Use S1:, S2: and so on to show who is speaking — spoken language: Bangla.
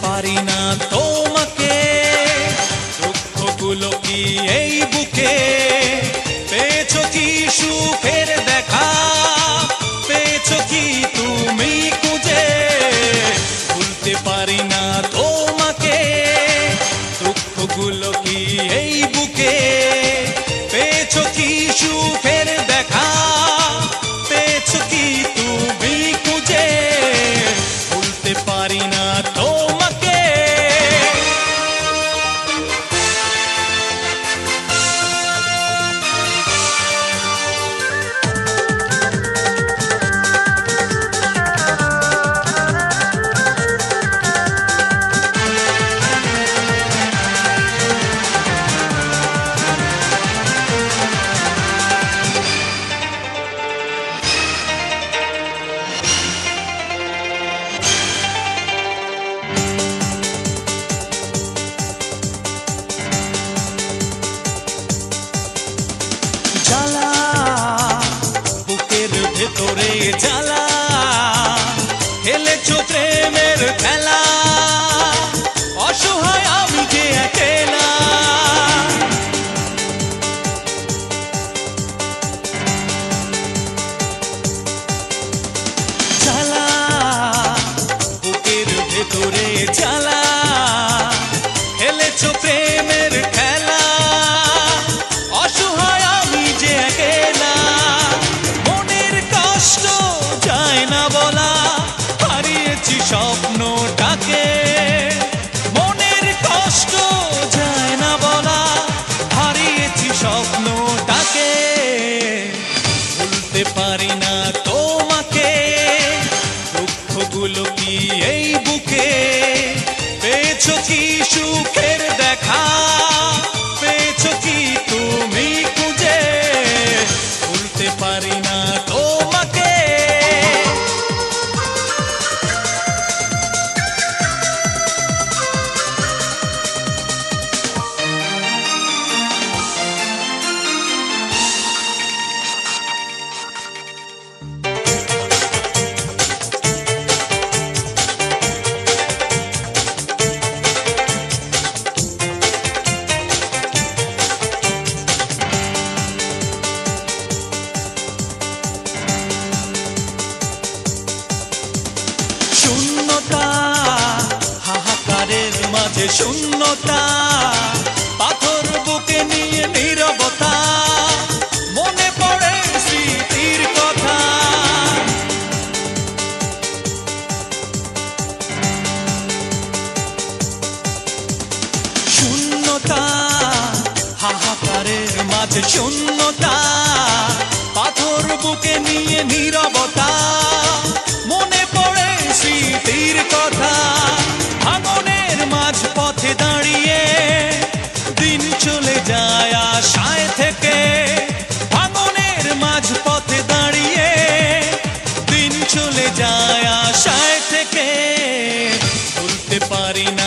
S1: পারি না তোমাকে, দুঃখগুলো কি এই বুকে, পেয়েছো কি সুখের দেখা, পেয়েছো কি তুমি খুঁজে। ভুলতে পারি না তোমাকে, দুঃখগুলো কি এই বুকে, পেয়েছো কি সুখের দেখা, পেয়েছো কি তুমি খুঁজে। ভুলতে পারি না তোমাকে। জ্বালা বুকের ভেতরে জ্বালা, খেলেছো প্রেমের খেলা, অসহায় আমি যে একলা। জ্বালা বুকের ভেতরে জ্বালা, খেলেছো প্রেমের খেলা, অসহায় আমি যে একলা। মনের কষ্ট যায় না বলা, হারিয়েছি স্বপ্নটাকে। মনের কষ্ট যায় না বলা, হারিয়েছি স্বপ্নটাকে। ভুলতে পারি না তোমাকে, দুঃখগুলো কি এই বুকে, পেয়েছো কি সুখের দেখা, পেয়েছো কি তুমি খুঁজে। ভুলতে পারি না তোমাকে। শূন্যতা, হাহাকারের মাঝে শূন্যতা, পাথর বুকে নিয়ে নীরবতা, মনে পড়ে স্মৃতির কথা। শূন্যতা, হাহাকারের মাঝে শূন্যতা, পাথর বুকে নিয়ে নীরবতা, মনে পড়ে স্মৃতির কথা। ভাঙনের মাঝ পথে দাঁড়িয়ে দিন চলে যায় আশায় থেকে। ভাঙনের মাঝ পথে দাঁড়িয়ে দিন চলে যায় আশায় থেকে। ভুলতে পারি না